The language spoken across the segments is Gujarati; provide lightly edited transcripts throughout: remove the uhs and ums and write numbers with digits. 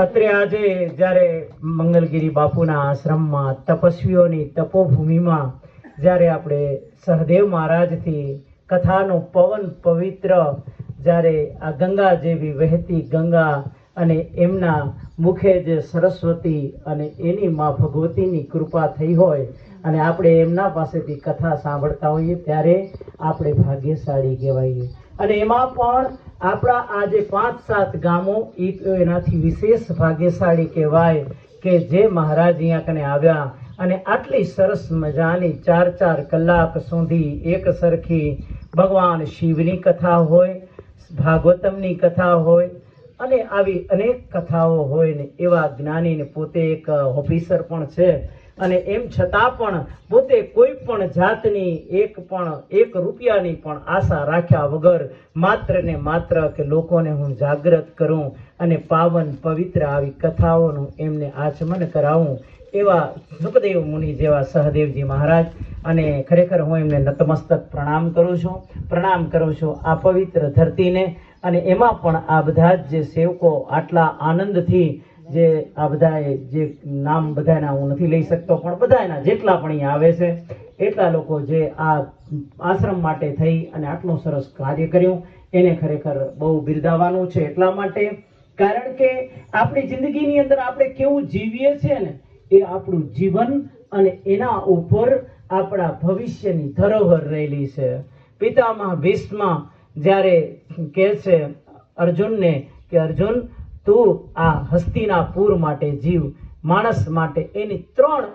અત્રે આજે જ્યારે મંગલગીરી બાપુના આશ્રમમાં તપસ્વીઓની તપોભૂમિમાં જ્યારે આપણે સહદેવ મહારાજથી કથાનો પવન પવિત્ર જ્યારે આ ગંગા જેવી વહેતી ગંગા અને એમના મુખે જે સરસ્વતી અને એની માં ભગવતીની કૃપા થઈ હોય અને આપણે એમના પાસેથી કથા સાંભળતા હોઈએ ત્યારે આપણે ભાગ્યશાળી કહેવાઈએ. અને એમાં પણ આપણા આ જે 5-7 ગામો એનાથી વિશેષ ભાગ્યશાળી કહેવાય કે જે મહારાજ અહીંયા કને આવ્યા અને આટલી સરસ મજાની 4-4 કલાક સુધી એક સરખી ભગવાન શિવની કથા હોય, ભાગવતમની કથા હોય અને આવી અનેક કથાઓ હોય ને એવા જ્ઞાનીને પોતે એક ઓફિસર પણ છે અને એમ છતાં પણ પોતે કોઈ પણ જાતની એક રૂપિયાની પણ આશા રાખ્યા વગર માત્ર ને માત્ર કે લોકોને હું જાગૃત કરું અને પાવન પવિત્ર આવી કથાઓનું એમને આચમન કરાવું એવા સુખદેવ મુનિ જેવા સહદેવજી મહારાજ. અને ખરેખર હું એમને નતમસ્તક પ્રણામ કરું છું આ પવિત્ર ધરતીને. અને એમાં પણ આ બધા જ જે સેવકો આટલા આનંદથી જે આ બધાએ જે નામ બધાના હું નથી લઈ શકતો પણ બધાના જેટલા પણ અહીંયા આવે છે એટલા લોકો જે આ આશ્રમ માટે થઈ અને આટલું સરસ કાર્ય કર્યું એને ખરેખર બહુ બિરદાવવાનું છે. એટલા માટે કારણ કે આપણી જિંદગીની અંદર આપણે કેવું જીવીએ છીએ ને એ આપણું જીવન અને એના ઉપર આપણા ભવિષ્યની ધરોહર રહેલી છે. પિતામહ ભીષ્મ જ્યારે કહે છે અર્જુનને કે અર્જુન તું આ હસ્તિનાપુર માટે જીવ. માણસ માટે એની 3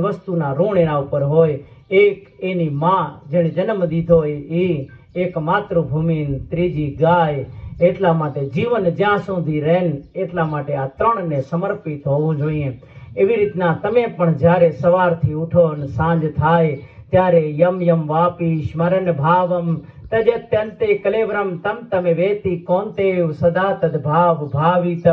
વસ્તુના ઋણ એના ઉપર હોય. એક એની માં જેણે જન્મ દીધો હોય એ, એક માતૃભૂમિ, ત્રીજી ગાય. એટલા માટે જીવન જ્યાં સુધી રહે એટલા માટે આ 3ને સમર્પિત હોવું જોઈએ. એવી રીતના તમે પણ જ્યારે સવારથી ઉઠો અને સાંજ થાય ત્યારે યમ યમ વાપી સ્મરણ ભાવમ તજત્યંતે કલેવરમ તમ તમે વેતિ કોંતેવ સદા તદ ભાવ ભાવિત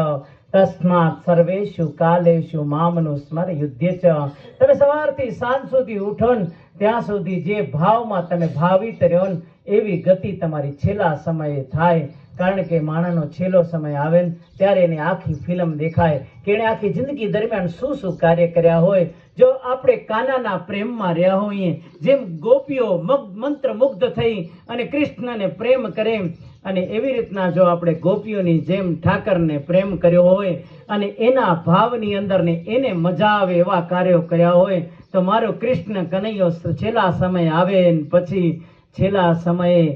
તસ્માત સર્વેષુ કાલેષુ મામનું સ્મર યુધ્ય ચ. તમે સવારથી સાંજ સુધી ઉઠો ને ત્યાં સુધી જે ભાવમાં તમે ભાવિત રહ્યો ને એવી ગતિ તમારી છેલ્લા સમયે થાય. કારણ કે માણસનો છેલ્લો સમય આવે ને ત્યારે એની આખી ફિલ્મ દેખાય કે એણે આખી જિંદગી દરમિયાન શું કાર્ય કર્યા હોય. જો આપણે કાનાના પ્રેમમાં રહ્યા હોઈએ જેમ ગોપીઓ મંત્રમુગ્ધ થઈ અને કૃષ્ણને પ્રેમ કરે અને એવી રીતના જો આપણે ગોપીઓની જેમ ઠાકરને પ્રેમ કર્યો હોય અને એના ભાવની અંદર ને એને મજા આવે એવા કાર્યો કર્યા હોય તો મારો કૃષ્ણ કનૈયો છેલ્લા સમય આવે પછી છેલ્લા સમયે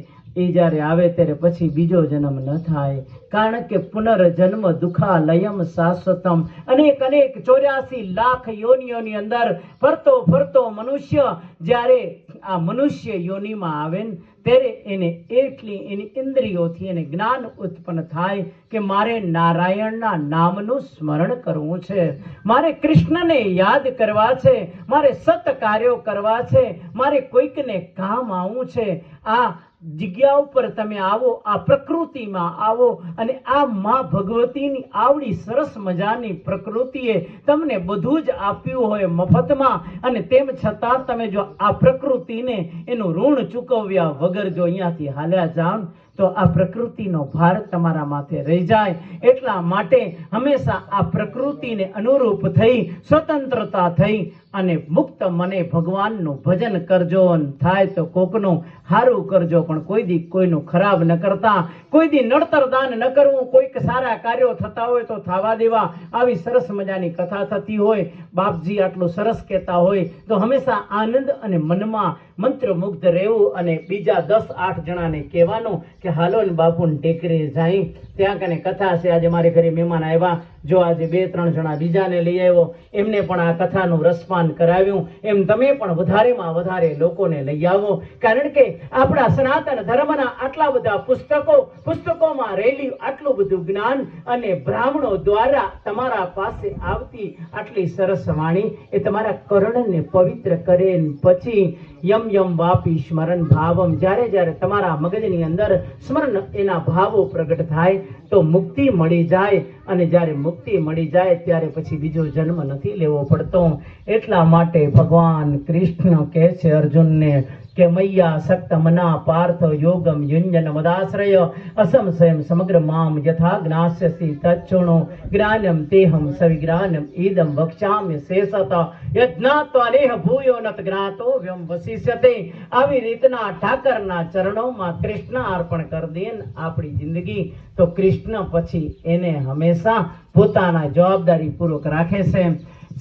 એ જ્યારે આવે ત્યારે પછી બીજો જન્મ ન થાય. કારણ કે પુનર્જન્મ દુઃખાલયમ શાશ્વતમ. અનેક 84 લાખ યોનિઓની અંદર ફરતો મનુષ્ય જ્યારે આ મનુષ્ય યોનિમાં આવે ને ત્યારે એને એટલી એની ઇન્દ્રિયોથી એને જ્ઞાન ઉત્પન્ન થાય કે મારે નારાયણના નામનું સ્મરણ કરવું છે, મારે કૃષ્ણને યાદ કરવા છે, મારે સત કાર્યો કરવા છે, મારે કોઈકને કામ આવવું છે. આ જગ્યા ઉપર તમે આવો, આ પ્રકૃતિમાં આવો અને આ માં ભગવતીની આવડી સરસ મજાની પ્રકૃતિએ તમને બધું જ આપ્યું હોય મફતમાં અને તેમ છતાં તમે જો આ પ્રકૃતિને એનું ઋણ ચૂકવ્યા વગર જો અહીંયાથી હાલ્યા જાઓ તો આ પ્રકૃતિનો ભાર તમારા માથે રહી જાય. એટલા માટે હંમેશા આ પ્રકૃતિને અનુરૂપ થઈ સ્વતંત્રતા થઈ અને મુક્ત મને ભગવાનનું ભજન કરજો. થાય તો કોકનું સારું કરજો પણ કોઈ દી કોઈનું ખરાબ ન કરતા, કોઈ દી નડતર દાન ન કરવું. કોઈક સારા કાર્યો થતા હોય તો થવા દેવા. આવી સરસ મજાની કથા થતી હોય, બાપજી આટલું સરસ કહેતા હોય તો હંમેશા આનંદ અને મનમાં મંત્રમુગ્ધ રહેવું અને બીજા 10-8 જણાને કહેવાનું કે હાલો ને બાપુને ટેકરે જાય ત્યાં કને કથા છે. આજે મારે ઘરે મહેમાન આવ્યા, જો આજે 2-3 જણા બીજાને લઈ આવ્યો, એમને પણ આ કથાનું રસપાન કરાવ્યું. એમ તમે પણ વધારેમાં વધારે લોકોને લઈ આવો. કારણ કે આપણા સનાતન ધર્મના આટલા બધા પુસ્તકોમાં રહેલી આટલું બધું જ્ઞાન અને બ્રાહ્મણો દ્વારા તમારા પાસે આવતી આટલી સરસ વાણી એ તમારા કર્ણને પવિત્ર કરે. પછી યમ યમ વાપી સ્મરણ ભાવમ. જ્યારે તમારા મગજની અંદર સ્મરણ એના ભાવો પ્રગટ થાય તો મુક્તિ મળી જાય અને જ્યારે મુક્તિ મળી જાય ત્યારે પછી બીજો જન્મ નથી લેવો પડતો. એટલા માટે ભગવાન કૃષ્ણ કહે છે અર્જુનને કે મૈયા સક્ત મના પાર્થ યોગમ યુંજન મદાશ્રય અસંશયમ સમગ્ર મામ યથા જ્ઞાસ્યસી તચ્છુણો જ્ઞાનમ તેહમ સવિજ્ઞાનમ ઈદમ વક્ષ્યામ્ય શેષત યજ્ઞાત્વા નેહ ભૂયો નત જ્ઞાતો વ્યમ વસિષ્યતે. આવી રીતના ઠાકરના ચરણોમાં કૃષ્ણ અર્પણ કરી દે આપણી જિંદગી, તો કૃષ્ણ પછી એને હંમેશા પોતાના જવાબદારી પૂર્વક રાખે છે.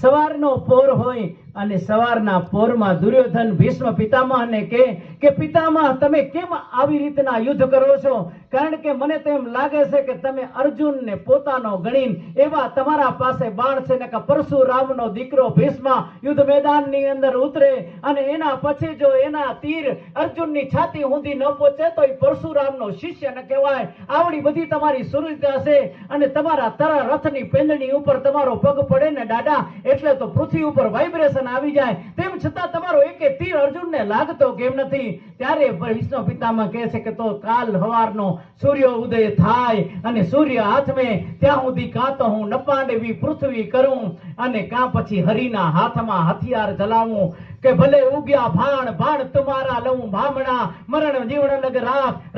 સવારનો પોર હોય અને સવારના પોરમાં દુર્યોધન ભીષ્મ પિતામહને કહે કે પિતામહ તમે કેમ આવી રીતના યુદ્ધ કરો છો? કારણ કે મને તો એમ લાગે છે કે તમે અર્જુનને પોતાનો ગણીને એવા તમારા પાસે બાણ છે ને કે પરશુરામનો દીકરો ભીષ્મ યુદ્ધ મેદાનની અંદર ઉતરે અને એના પછી જો એના તીર અર્જુનની છાતી સુધી ન પહોંચે તો એ પરશુરામનો શિષ્ય ન કહેવાય. આવડી બધી તમારી સુરતા છે અને તમારા તરા રથની પેંદણી ઉપર તમારો પગ પડે ને દાદા એટલે તો પૃથ્વી ઉપર વાઇબ્રેશન આવી જાય, તેમ છતાં તમારો એકે તીર અર્જુનને લાગતો કેમ નથી? ત્યારે વિષ્ણુ પિતામહ કહે છે કે તો કાલ સવારનો સૂર્ય ઉદય થાય અને સૂર્ય હાથમે ત્યાં સુધી કાં તો હું નપાંડવી પૃથ્વી કરું અને કાં પછી હરિના હાથમાં હથિયાર ચલાવું કે ભલે ઉગ્યા ભાણ ભાણ તુમારા લઉં ભામણા મરણ જીવન લગ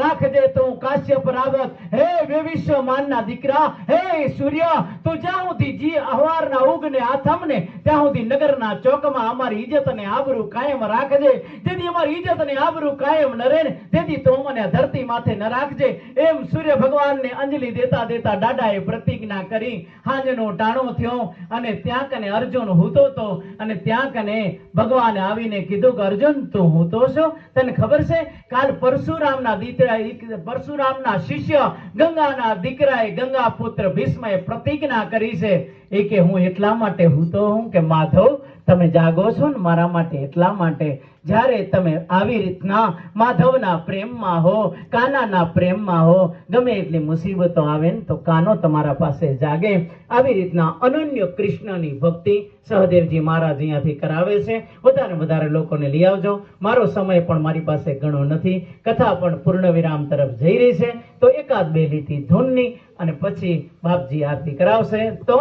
રાખજે તું કાશ્યપ રાવત. હે વિશ્વમાનના દીકરા, હે સૂર્ય, તું જ્યાં સુધી જી અહવારના ઉગને આથમને ત્યાં સુધી નગરના ચોકમાં અમારી ઇજ્જત અને આબરૂ કાયમ રાખજે. તેથી અમારી ઇજ્જત અને આબરૂ કાયમ ન રહે તેથી તો મને ધરતી માથે ન રાખજે. એમ સૂર્ય ભગવાનને અંજલિ દેતા દેતા દાદાએ પ્રતિજ્ઞા કરી. હાંજનો ટાણો થયો અને ત્યાં કને અર્જુન હૂતો તો અને ત્યાં કને ભગવાન આવીને કીધું કે અર્જુન તું હું તો છો? તને ખબર છે કાલ પરશુરામના દીકરા પરશુરામના શિષ્ય ગંગાના દીકરાએ ગંગા પુત્ર ભીષ્મએ પ્રતિજ્ઞા કરી છે એ કે હું એટલા માટે હું તો હું કે માધવ તમે જાગો છો ને મારા માટે એટલા માટે. જ્યારે તમે આવી રીતના માધવના પ્રેમમાં હો, કાનાના પ્રેમમાં હો, ગમે એટલી મુસીબતો આવે ને તો કાનો તમારા પાસે જાગે. આવી રીતના અનન્ય કૃષ્ણની ભક્તિ સહદેવજી મહારાજ અહીંયાથી કરાવે છે. વધારે લોકોને લઈ આવજો. મારો સમય પણ મારી પાસે ઘણો નથી, કથા પણ પૂર્ણ વિરામ તરફ જઈ રહી છે, તો એકાદ બે લીટી ધૂનની અને પછી બાપજી આરતી કરાવશે. તો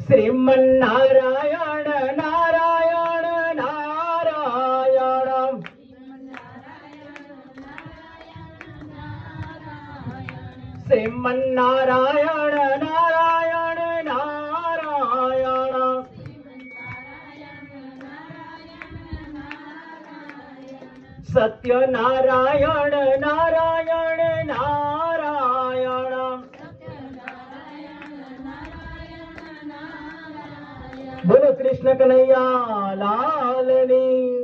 શ્રીમન્નારાયણ નારાયણ નારાયણ શ્રીમન્નારાયણ નારાયણ નારાયણ સત્યનારાયણ નારાયણ નારાયણ. બોલો કૃષ્ણ કનૈયા લાલની.